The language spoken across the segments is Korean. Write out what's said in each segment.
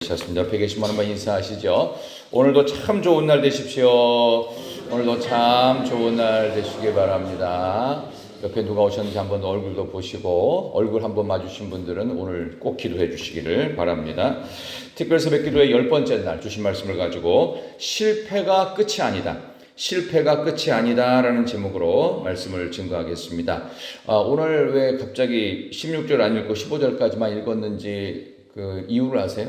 셨습니다. 옆에 계신 분 한번 인사하시죠. 오늘도 참 좋은 날 되십시오. 오늘도 참 좋은 날 되시길 바랍니다. 옆에 누가 오셨는지 한번 얼굴도 보시고 얼굴 한번 마주신 분들은 오늘 꼭 기도해 주시기를 바랍니다. 특별 새벽 기도의 10번째 날 주신 말씀을 가지고 실패가 끝이 아니다. 실패가 끝이 아니다라는 제목으로 말씀을 증거하겠습니다. 오늘 왜 갑자기 16절 안 읽고 15절까지만 읽었는지 그 이유를 아세요?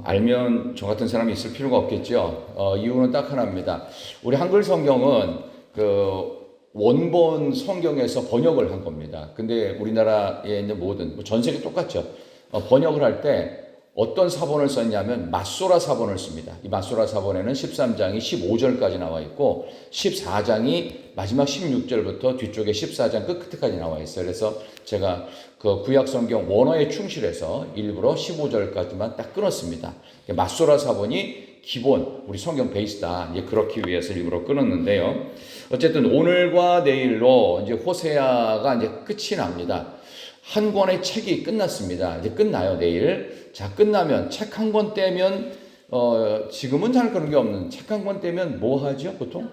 알면 저 같은 사람이 있을 필요가 없겠죠. 이유는 딱 하나입니다. 우리 한글 성경은 그 원본 성경에서 번역을 한 겁니다. 근데 우리나라에 있는 모든 전 세계 똑같죠. 번역을 할 때 어떤 사본을 썼냐면 맞소라 사본을 씁니다. 이 맞소라 사본에는 13장이 15절까지 나와 있고 14장이 마지막 16절부터 뒤쪽에 14장 끝까지 나와 있어요. 그래서 제가 그 구약 성경 원어에 충실해서 일부러 15절까지만 딱 끊었습니다. 맞소라 사본이 기본 우리 성경 베이스다. 이제 그렇기 위해서 일부러 끊었는데요. 어쨌든 오늘과 내일로 이제 호세아가 이제 끝이 납니다. 한 권의 책이 끝났습니다. 이제 끝나요, 내일. 자, 끝나면 책 한 권 떼면, 지금은 잘 그런 게 없는 책 한 권 떼면 뭐 하죠, 보통?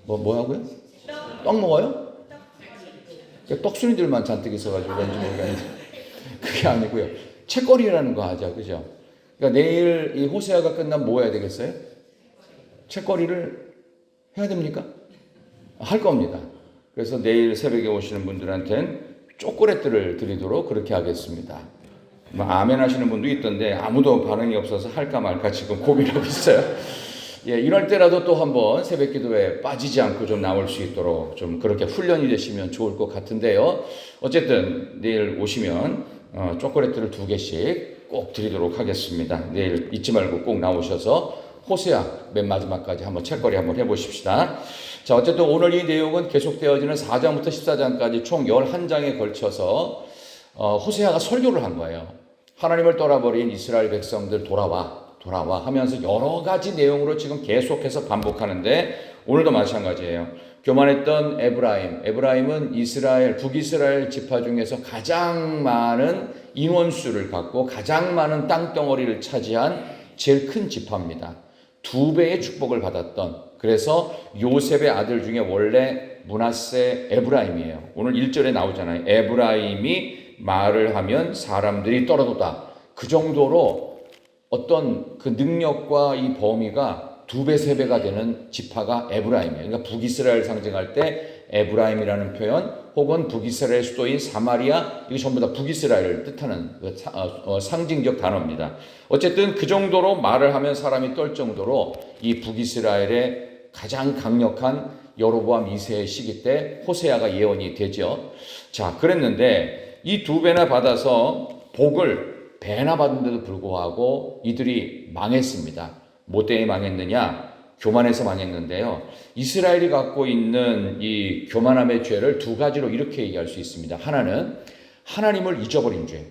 뭐 하고요? 떡 먹어요? 떡순이들만 잔뜩 있어가지고 그런지 모르겠는데. 그게 아니고요. 책거리라는 거 하죠, 그죠? 그러니까 내일 이 호세아가 끝나면 뭐 해야 되겠어요? 책거리를 해야 됩니까? 할 겁니다. 그래서 내일 새벽에 오시는 분들한테는 초콜릿들을 드리도록 그렇게 하겠습니다. 아멘 하시는 분도 있던데 아무도 반응이 없어서 할까 말까 지금 고민하고 있어요. 예, 이럴 때라도 또 한번 새벽 기도에 빠지지 않고 좀 나올 수 있도록 좀 그렇게 훈련이 되시면 좋을 것 같은데요. 어쨌든 내일 오시면 초콜릿들을 2개씩 꼭 드리도록 하겠습니다. 내일 잊지 말고 꼭 나오셔서 호세아 맨 마지막까지 한번 책거리 한번 해보십시다. 자, 어쨌든 오늘 이 내용은 계속되어지는 4장부터 14장까지 총 11장에 걸쳐서 호세아가 설교를 한 거예요. 하나님을 떠나버린 이스라엘 백성들 돌아와 하면서 여러 가지 내용으로 지금 계속해서 반복하는데 오늘도 마찬가지예요. 교만했던 에브라임은 북이스라엘 지파 중에서 가장 많은 인원수를 갖고 가장 많은 땅덩어리를 차지한 제일 큰 지파입니다. 2배의 축복을 받았던, 그래서 요셉의 아들 중에 원래 므낫세 에브라임이에요. 오늘 1절에 나오잖아요. 에브라임이 말을 하면 사람들이 떨어도다. 그 정도로 어떤 그 능력과 이 범위가 2배, 3배가 되는 지파가 에브라임이에요. 그러니까 북이스라엘 상징할 때 에브라임이라는 표현 혹은 북이스라엘 수도인 사마리아, 이게 전부 다 북이스라엘을 뜻하는 상징적 단어입니다. 어쨌든 그 정도로 말을 하면 사람이 떨 정도로 이 북이스라엘의 가장 강력한 여로보암 2세의 시기 때 호세아가 예언이 되죠. 자, 그랬는데 이 2배나 받아서 복을 배나 받은데도 불구하고 이들이 망했습니다. 뭐 때문에 망했느냐? 교만해서 망했는데요. 이스라엘이 갖고 있는 이 교만함의 죄를 2가지로 이렇게 얘기할 수 있습니다. 하나는 하나님을 잊어버린 죄,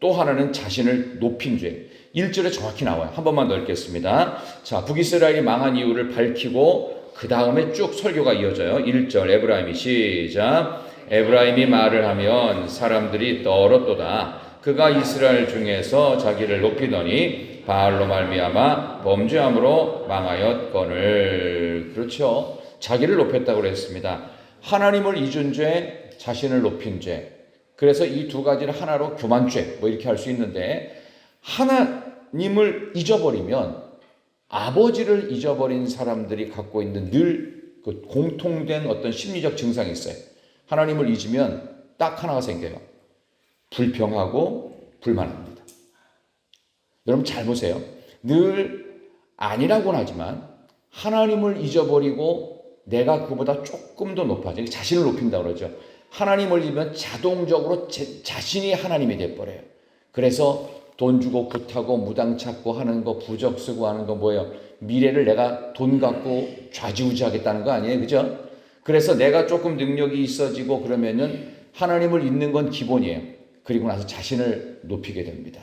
또 하나는 자신을 높인 죄. 1절에 정확히 나와요. 한 번만 더 읽겠습니다. 자, 북이스라엘이 망한 이유를 밝히고 그 다음에 쭉 설교가 이어져요. 1절 에브라임이 시작. 에브라임이 말을 하면 사람들이 떨었도다. 그가 이스라엘 중에서 자기를 높이더니 바알로 말미암아 범죄함으로 망하였거늘. 그렇죠. 자기를 높였다고 그랬습니다. 하나님을 잊은 죄, 자신을 높인 죄. 그래서 이 2가지를 하나로 교만죄 뭐 이렇게 할 수 있는데, 하나님을 잊어버리면 아버지를 잊어버린 사람들이 갖고 있는 늘 그 공통된 어떤 심리적 증상이 있어요. 하나님을 잊으면 딱 하나가 생겨요. 불평하고 불만합니다. 여러분 잘 보세요. 늘 아니라고는 하지만 하나님을 잊어버리고 내가 그보다 조금 더 높아져. 자신을 높인다고 그러죠. 하나님을 잊으면 자동적으로 자신이 하나님이 돼버려요. 그래서 돈 주고 굿하고 무당 찾고 하는 거, 부적 쓰고 하는 거 뭐예요? 미래를 내가 돈 갖고 좌지우지하겠다는 거 아니에요? 그죠? 그래서 내가 조금 능력이 있어지고 그러면은 하나님을 잊는 건 기본이에요. 그리고 나서 자신을 높이게 됩니다.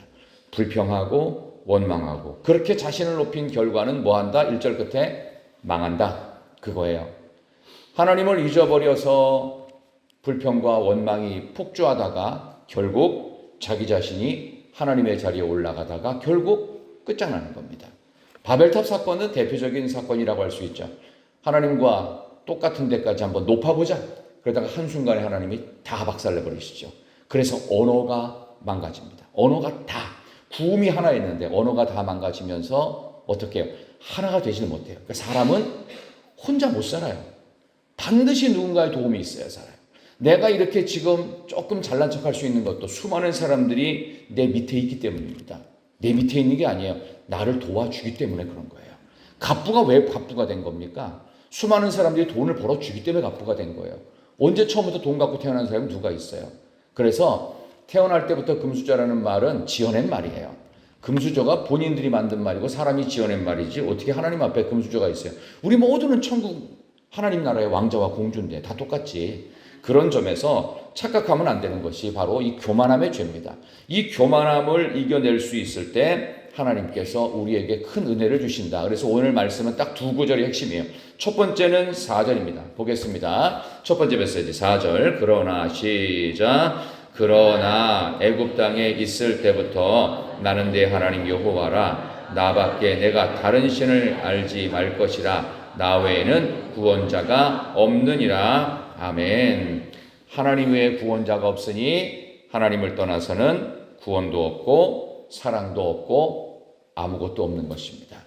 불평하고 원망하고. 그렇게 자신을 높인 결과는 뭐한다? 1절 끝에 망한다. 그거예요. 하나님을 잊어버려서 불평과 원망이 폭주하다가 결국 자기 자신이 하나님의 자리에 올라가다가 결국 끝장나는 겁니다. 바벨탑 사건은 대표적인 사건이라고 할 수 있죠. 하나님과 똑같은 데까지 한번 높아보자. 그러다가 한순간에 하나님이 다 박살내버리시죠. 그래서 언어가 망가집니다. 언어가 다, 구음이 하나 있는데 언어가 다 망가지면서 어떻게 해요? 하나가 되지는 못해요. 그러니까 사람은 혼자 못 살아요. 반드시 누군가의 도움이 있어야 살아요. 내가 이렇게 지금 조금 잘난 척할 수 있는 것도 수많은 사람들이 내 밑에 있기 때문입니다. 내 밑에 있는 게 아니에요. 나를 도와주기 때문에 그런 거예요. 갑부가 왜 갑부가 된 겁니까? 수많은 사람들이 돈을 벌어주기 때문에 갑부가 된 거예요. 언제 처음부터 돈 갖고 태어난 사람이 누가 있어요? 그래서 태어날 때부터 금수저라는 말은 지어낸 말이에요. 금수저가 본인들이 만든 말이고 사람이 지어낸 말이지 어떻게 하나님 앞에 금수저가 있어요? 우리 모두는 천국 하나님 나라의 왕자와 공주인데 다 똑같지. 그런 점에서 착각하면 안 되는 것이 바로 이 교만함의 죄입니다. 이 교만함을 이겨낼 수 있을 때 하나님께서 우리에게 큰 은혜를 주신다. 그래서 오늘 말씀은 딱 두 구절이 핵심이에요. 첫 번째는 4절입니다. 보겠습니다. 첫 번째 메시지 4절. 그러나 시작. 그러나 애굽 땅에 있을 때부터 나는 내 하나님 여호와라. 나밖에 내가 다른 신을 알지 말 것이라. 나 외에는 구원자가 없느니라. 아멘. 하나님 외에 구원자가 없으니 하나님을 떠나서는 구원도 없고 사랑도 없고 아무것도 없는 것입니다.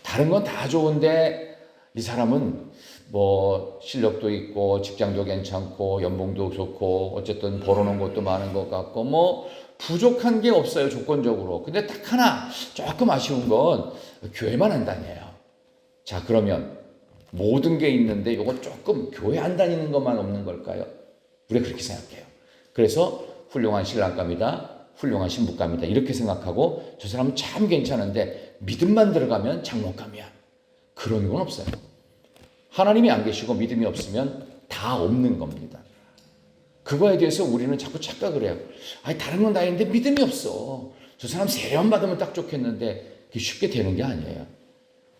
다른 건 다 좋은데 이 사람은 뭐 실력도 있고 직장도 괜찮고 연봉도 좋고 어쨌든 벌어놓은 것도 많은 것 같고 뭐 부족한 게 없어요, 조건적으로. 근데 딱 하나 조금 아쉬운 건 교회만 안 다녀요. 자, 그러면 모든 게 있는데 이거 조금 교회 안 다니는 것만 없는 걸까요? 우리가 그렇게 생각해요. 그래서 훌륭한 신랑감이다, 훌륭한 신부감이다 이렇게 생각하고 저 사람은 참 괜찮은데 믿음만 들어가면 장목감이야. 그런 건 없어요. 하나님이 안 계시고 믿음이 없으면 다 없는 겁니다. 그거에 대해서 우리는 자꾸 착각을 해요. 아니 다른 건 다 있는데 믿음이 없어. 저 사람 세례만 받으면 딱 좋겠는데 그게 쉽게 되는 게 아니에요.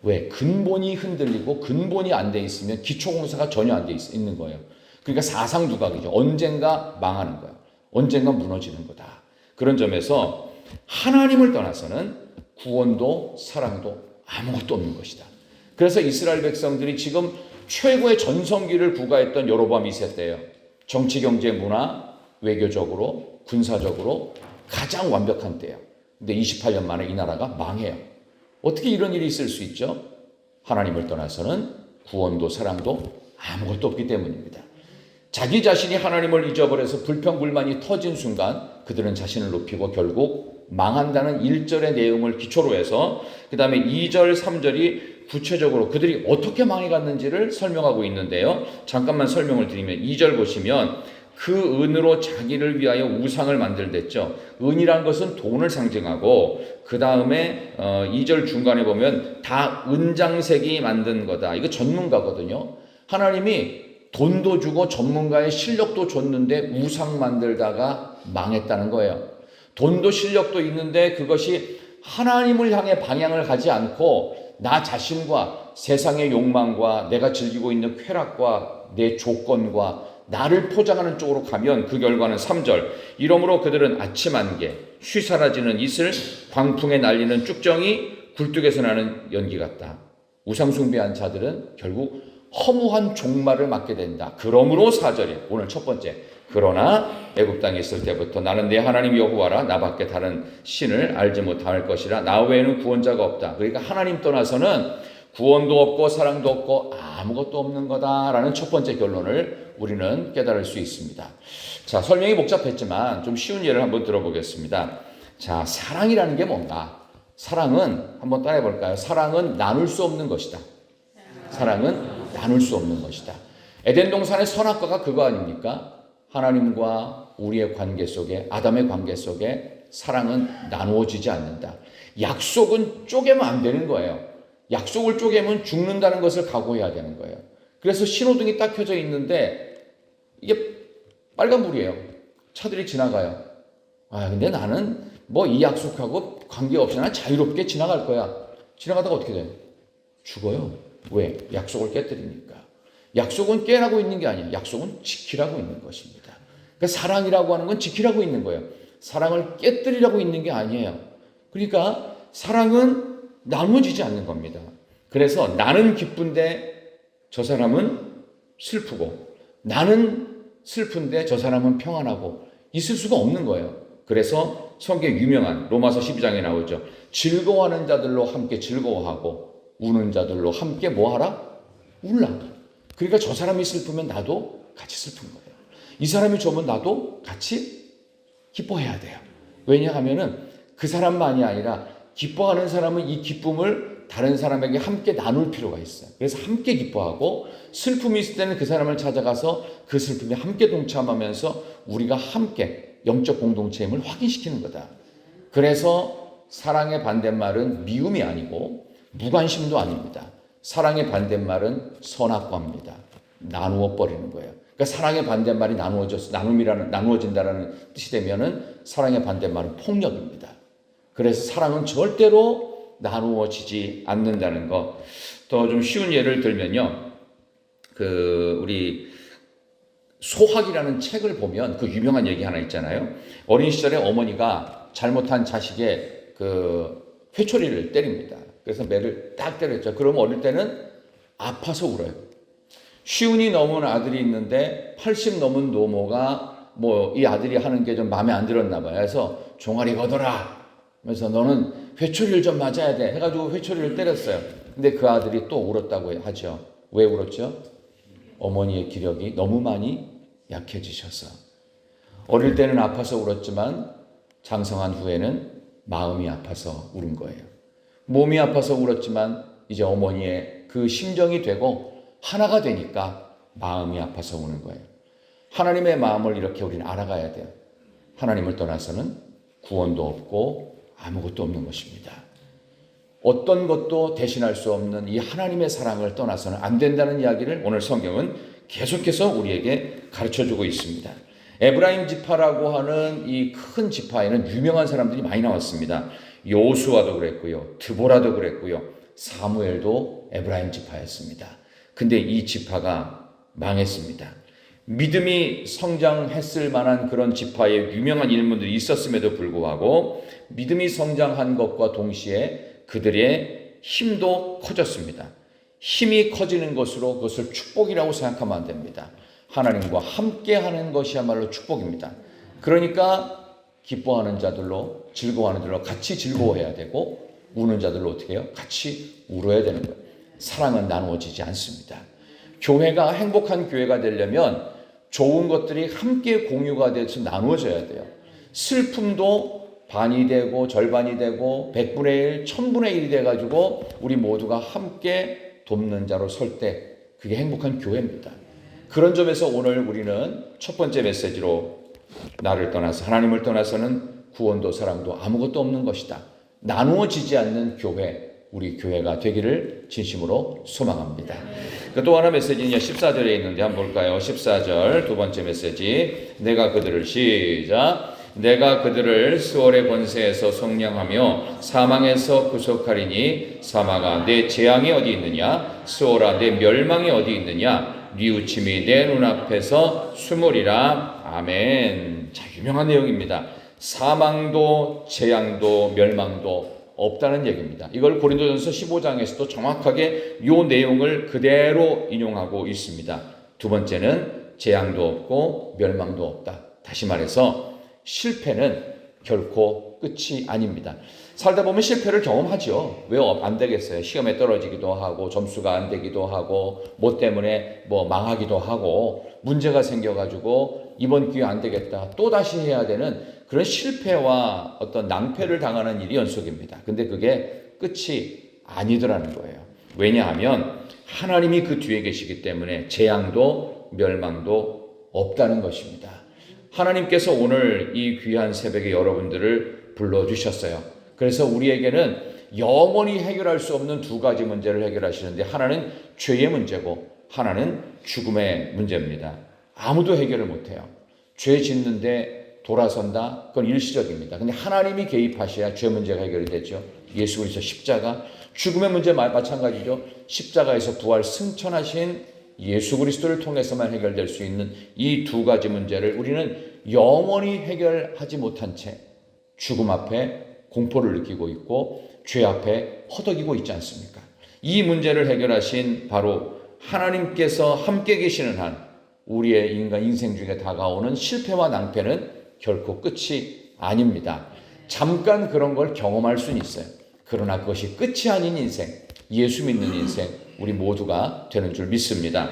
왜? 근본이 흔들리고 근본이 안 돼 있으면 기초공사가 전혀 안 돼 있는 거예요. 그러니까 사상두각이죠. 언젠가 망하는 거예요. 언젠가 무너지는 거다. 그런 점에서 하나님을 떠나서는 구원도 사랑도 아무것도 없는 것이다. 그래서 이스라엘 백성들이 지금 최고의 전성기를 부과했던 여로보암 2세 때예요. 정치, 경제, 문화, 외교적으로, 군사적으로 가장 완벽한 때예요. 근데 28년 만에 이 나라가 망해요. 어떻게 이런 일이 있을 수 있죠? 하나님을 떠나서는 구원도 사랑도 아무것도 없기 때문입니다. 자기 자신이 하나님을 잊어버려서 불평불만이 터진 순간 그들은 자신을 높이고 결국 망한다는 1절의 내용을 기초로 해서 그 다음에 2절, 3절이 구체적으로 그들이 어떻게 망해갔는지를 설명하고 있는데요. 잠깐만 설명을 드리면 2절 보시면 그 은으로 자기를 위하여 우상을 만들댔죠. 은이란 것은 돈을 상징하고 그 다음에 2절 중간에 보면 다 은장색이 만든 거다. 이거 전문가거든요. 하나님이 돈도 주고 전문가의 실력도 줬는데 우상 만들다가 망했다는 거예요. 돈도 실력도 있는데 그것이 하나님을 향해 방향을 가지 않고 나 자신과 세상의 욕망과 내가 즐기고 있는 쾌락과 내 조건과 나를 포장하는 쪽으로 가면 그 결과는 3절. 이러므로 그들은 아침 안개, 쉬 사라지는 이슬, 광풍에 날리는 쭉정이, 굴뚝에서 나는 연기 같다. 우상 숭배한 자들은 결국 허무한 종말을 맞게 된다. 그러므로 4절이에요. 오늘 첫 번째. 그러나 애굽 땅에 있을 때부터 나는 내 하나님 여호와라. 나밖에 다른 신을 알지 못할 것이라. 나 외에는 구원자가 없다. 그러니까 하나님 떠나서는 구원도 없고 사랑도 없고 아무것도 없는 거다라는 첫 번째 결론을 우리는 깨달을 수 있습니다. 자, 설명이 복잡했지만 좀 쉬운 예를 한번 들어보겠습니다. 자, 사랑이라는 게 뭔가? 사랑은 한번 따라해볼까요? 사랑은 나눌 수 없는 것이다. 사랑은 나눌 수 없는 것이다. 에덴 동산의 선악과가 그거 아닙니까? 하나님과 우리의 관계 속에, 아담의 관계 속에 사랑은 나누어지지 않는다. 약속은 쪼개면 안 되는 거예요. 약속을 쪼개면 죽는다는 것을 각오해야 되는 거예요. 그래서 신호등이 딱 켜져 있는데 이게 빨간불이에요. 차들이 지나가요. 아, 근데 나는 뭐 이 약속하고 관계없이 난 자유롭게 지나갈 거야. 지나가다가 어떻게 돼? 죽어요. 왜? 약속을 깨뜨리니까. 약속은 깨라고 있는 게 아니에요. 약속은 지키라고 있는 것입니다. 그러니까 사랑이라고 하는 건 지키라고 있는 거예요. 사랑을 깨뜨리려고 있는 게 아니에요. 그러니까 사랑은 나눠지지 않는 겁니다. 그래서 나는 기쁜데 저 사람은 슬프고, 나는 슬픈데 저 사람은 평안하고 있을 수가 없는 거예요. 그래서 성경에 유명한 로마서 12장에 나오죠. 즐거워하는 자들로 함께 즐거워하고 우는 자들로 함께 뭐하라? 울라. 그러니까 저 사람이 슬프면 나도 같이 슬픈 거예요. 이 사람이 좋으면 나도 같이 기뻐해야 돼요. 왜냐하면은 그 사람만이 아니라 기뻐하는 사람은 이 기쁨을 다른 사람에게 함께 나눌 필요가 있어요. 그래서 함께 기뻐하고, 슬픔이 있을 때는 그 사람을 찾아가서 그 슬픔에 함께 동참하면서 우리가 함께 영적 공동체임을 확인시키는 거다. 그래서 사랑의 반대말은 미움이 아니고 무관심도 아닙니다. 사랑의 반대말은 선악과입니다. 나누어 버리는 거예요. 그러니까 사랑의 반대말이 나누어진다라는 뜻이 되면은 사랑의 반대말은 폭력입니다. 그래서 사랑은 절대로 나누어지지 않는다는 것. 또 좀 쉬운 예를 들면요. 우리 소학이라는 책을 보면 그 유명한 얘기 하나 있잖아요. 어린 시절에 어머니가 잘못한 자식의 회초리를 때립니다. 그래서 매를 딱 때렸죠. 그러면 어릴 때는 아파서 울어요. 50이 넘은 아들이 있는데 80 넘은 노모가 이 아들이 하는 게 좀 마음에 안 들었나 봐요. 그래서 종아리 걷어라. 그래서 너는 회초리를 좀 맞아야 돼. 해가지고 회초리를 때렸어요. 근데 그 아들이 또 울었다고 하죠. 왜 울었죠? 어머니의 기력이 너무 많이 약해지셔서. 어릴 때는 아파서 울었지만 장성한 후에는 마음이 아파서 울은 거예요. 몸이 아파서 울었지만 이제 어머니의 그 심정이 되고 하나가 되니까 마음이 아파서 우는 거예요. 하나님의 마음을 이렇게 우리는 알아가야 돼요. 하나님을 떠나서는 구원도 없고 아무것도 없는 것입니다. 어떤 것도 대신할 수 없는 이 하나님의 사랑을 떠나서는 안 된다는 이야기를 오늘 성경은 계속해서 우리에게 가르쳐주고 있습니다. 에브라임 지파라고 하는 이 큰 지파에는 유명한 사람들이 많이 나왔습니다. 요수아도 그랬고요. 드보라도 그랬고요. 사무엘도 에브라임 지파였습니다. 근데 이 지파가 망했습니다. 믿음이 성장했을 만한 그런 지파에 유명한 인물들이 있었음에도 불구하고 믿음이 성장한 것과 동시에 그들의 힘도 커졌습니다. 힘이 커지는 것으로 그것을 축복이라고 생각하면 안 됩니다. 하나님과 함께하는 것이야말로 축복입니다. 그러니까 기뻐하는 자들로, 즐거워하는 자들로 같이 즐거워해야 되고, 우는 자들로 어떻게 해요? 같이 울어야 되는 거예요. 사랑은 나누어지지 않습니다. 교회가 행복한 교회가 되려면 좋은 것들이 함께 공유가 돼서 나누어져야 돼요. 슬픔도 반이 되고 절반이 되고 100분의 1, 1000분의 1이 돼가지고 우리 모두가 함께 돕는 자로 설 때 그게 행복한 교회입니다. 그런 점에서 오늘 우리는 첫 번째 메시지로 나를 떠나서, 하나님을 떠나서는 구원도 사랑도 아무것도 없는 것이다. 나누어지지 않는 교회, 우리 교회가 되기를 진심으로 소망합니다. 또 하나 메시지는 14절에 있는데 한번 볼까요? 14절 두 번째 메시지. 내가 그들을 시작. 내가 그들을 스월의 권세에서 속량하며 사망에서 구속하리니 사망아 내 재앙이 어디 있느냐? 스월아 내 멸망이 어디 있느냐? 뉘우침이 내 눈앞에서 숨으리라. 아멘. 자, 유명한 내용입니다. 사망도 재앙도 멸망도 없다는 얘기입니다. 이걸 고린도전서 15장에서도 정확하게 이 내용을 그대로 인용하고 있습니다. 두 번째는 재앙도 없고 멸망도 없다. 다시 말해서 실패는 결코 끝이 아닙니다. 살다 보면 실패를 경험하죠. 왜 안 되겠어요? 시험에 떨어지기도 하고 점수가 안 되기도 하고 뭐 때문에 망하기도 하고 문제가 생겨가지고 이번 기회 안 되겠다. 또 다시 해야 되는 그런 실패와 어떤 낭패를 당하는 일이 연속입니다. 근데 그게 끝이 아니더라는 거예요. 왜냐하면 하나님이 그 뒤에 계시기 때문에 재앙도 멸망도 없다는 것입니다. 하나님께서 오늘 이 귀한 새벽에 여러분들을 불러주셨어요. 그래서 우리에게는 영원히 해결할 수 없는 두 가지 문제를 해결하시는데, 하나는 죄의 문제고 하나는 죽음의 문제입니다. 아무도 해결을 못해요. 죄 짓는데 돌아선다? 그건 일시적입니다. 근데 하나님이 개입하셔야 죄 문제가 해결이 되죠. 예수 그리스도 십자가. 죽음의 문제 마찬가지죠. 십자가에서 부활 승천하신 예수 그리스도를 통해서만 해결될 수 있는 이 두 가지 문제를 우리는 영원히 해결하지 못한 채 죽음 앞에 공포를 느끼고 있고 죄 앞에 허덕이고 있지 않습니까? 이 문제를 해결하신 바로 하나님께서 함께 계시는 한 우리의 인생 중에 다가오는 실패와 낭패는 결코 끝이 아닙니다. 잠깐 그런 걸 경험할 수는 있어요. 그러나 그것이 끝이 아닌 인생, 예수 믿는 인생, 우리 모두가 되는 줄 믿습니다.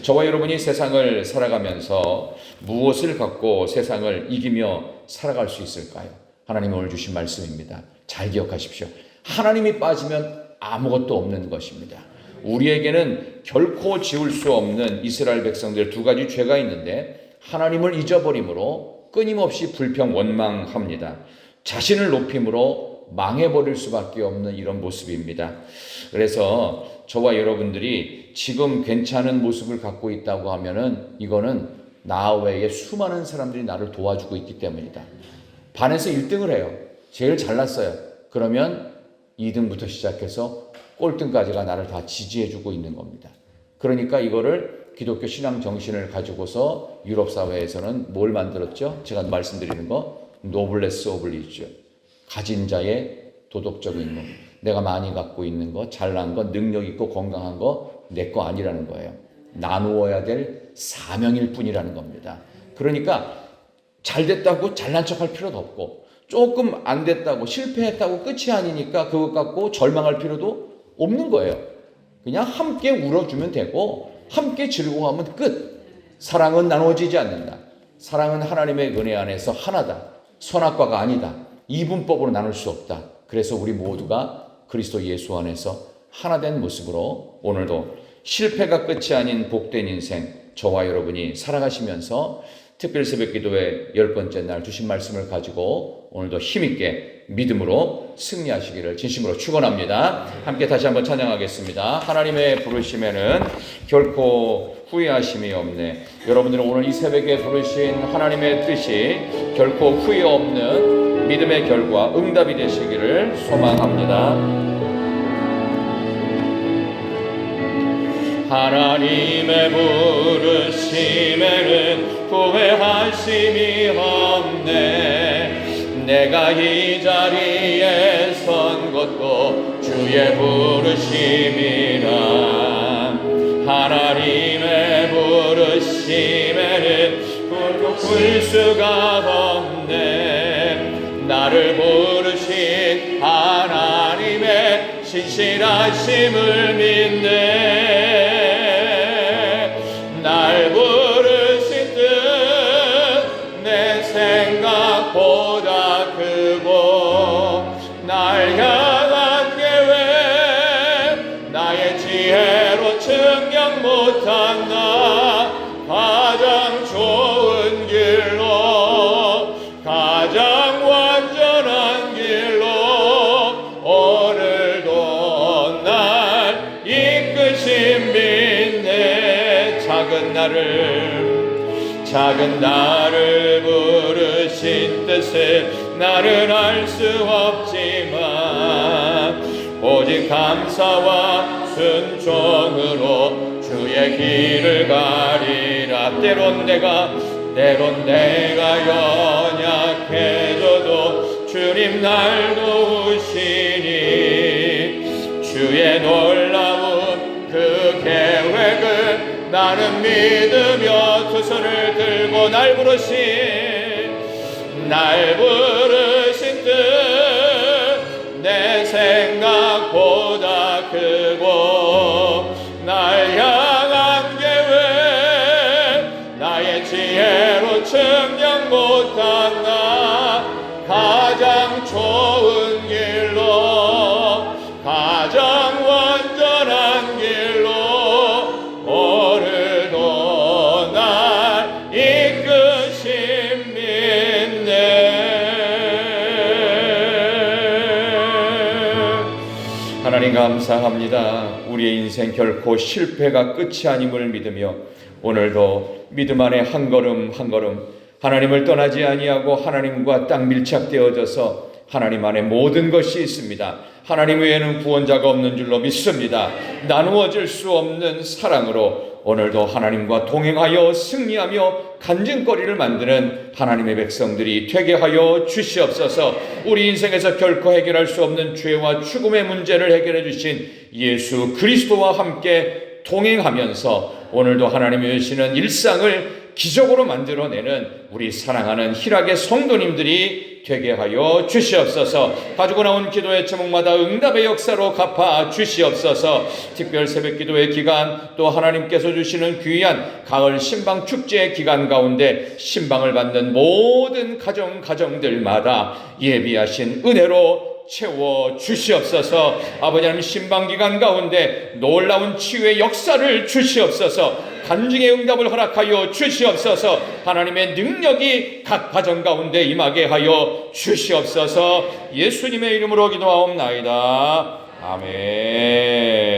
저와 여러분이 세상을 살아가면서 무엇을 갖고 세상을 이기며 살아갈 수 있을까요? 하나님이 오늘 주신 말씀입니다. 잘 기억하십시오. 하나님이 빠지면 아무것도 없는 것입니다. 우리에게는 결코 지울 수 없는 이스라엘 백성들 두 가지 죄가 있는데 하나님을 잊어버림으로 끊임없이 불평 원망합니다. 자신을 높임으로 망해버릴 수밖에 없는 이런 모습입니다. 그래서 저와 여러분들이 지금 괜찮은 모습을 갖고 있다고 하면은 이거는 나 외에 수많은 사람들이 나를 도와주고 있기 때문이다. 반에서 1등을 해요. 제일 잘났어요. 그러면 2등부터 시작해서 꼴등까지가 나를 다 지지해주고 있는 겁니다. 그러니까 이거를 기독교 신앙 정신을 가지고서 유럽 사회에서는 뭘 만들었죠? 제가 말씀드리는 거 노블레스 오브 리지요. 가진 자의 도덕적 의무. 내가 많이 갖고 있는 거, 잘난 거, 능력 있고 건강한 거 내 거 아니라는 거예요. 나누어야 될 사명일 뿐이라는 겁니다. 그러니까 잘 됐다고 잘난 척할 필요도 없고 조금 안 됐다고 실패했다고 끝이 아니니까 그것 갖고 절망할 필요도 없는 거예요. 그냥 함께 울어주면 되고 함께 즐거워하면 끝. 사랑은 나누어지지 않는다. 사랑은 하나님의 은혜 안에서 하나다. 선악과가 아니다. 이분법으로 나눌 수 없다. 그래서 우리 모두가 그리스도 예수 안에서 하나된 모습으로 오늘도 실패가 끝이 아닌 복된 인생 저와 여러분이 살아가시면서 특별 새벽기도의 10번째 날 주신 말씀을 가지고 오늘도 힘있게 믿음으로 승리하시기를 진심으로 축원합니다. 함께 다시 한번 찬양하겠습니다. 하나님의 부르심에는 결코 후회하심이 없네. 여러분들은 오늘 이 새벽에 부르신 하나님의 뜻이 결코 후회 없는 믿음의 결과 응답이 되시기를 소망합니다. 하나님의 부르심에는 후회하심이 없네. 내가 이 자리에 선 것도 주의 부르심이라. 하나님의 부르심에는 굴 수가 없네. 나를 부르신 하나님의 신실하심을 믿네. 날 부르신 뜻 내 생각보다 크고 날 향한 계획 나의 지혜로 측량 못한 나 가장 좋은 길로 가장 완전한 길로 오늘도 날 이끄신 믿네. 작은 나를 부르신 뜻을 나는 알 수 없지만 오직 감사와 순종으로 주의 길을 가리라. 때론 내가 연약해져도 주님 날 도우시니 주의 놀라운 그 계획을 나는 믿으며 두 손을 들고 날 부르신 뜻 내 생각보다 크고 날 향한 계획 나의 지혜로 측량 못한 나 가장 좋은 길로 가장 완전한 길로 오늘도 날 이끄신 믿네. 하나님 감사합니다. 우리의 인생 결코 실패가 끝이 아님을 믿으며 오늘도 믿음 안에 한 걸음 한 걸음 하나님을 떠나지 아니하고 하나님과 딱 밀착되어져서 하나님 안에 모든 것이 있습니다. 하나님 외에는 구원자가 없는 줄로 믿습니다. 나누어질 수 없는 사랑으로 오늘도 하나님과 동행하여 승리하며 간증거리를 만드는 하나님의 백성들이 되게 하여 주시옵소서. 우리 인생에서 결코 해결할 수 없는 죄와 죽음의 문제를 해결해 주신 예수 그리스도와 함께 동행하면서 오늘도 하나님이 주시는 일상을 기적으로 만들어내는 우리 사랑하는 희락의 성도님들이 되게 하여 주시옵소서. 가지고 나온 기도의 제목마다 응답의 역사로 갚아 주시옵소서. 특별 새벽기도의 기간, 또 하나님께서 주시는 귀한 가을 신방 축제의 기간 가운데 신방을 받는 모든 가정들마다 예비하신 은혜로 채워 주시옵소서. 아버지 하나님, 신방 기간 가운데 놀라운 치유의 역사를 주시옵소서. 간증의 응답을 허락하여 주시옵소서. 하나님의 능력이 각 가정 가운데 임하게 하여 주시옵소서. 예수님의 이름으로 기도하옵나이다. 아멘.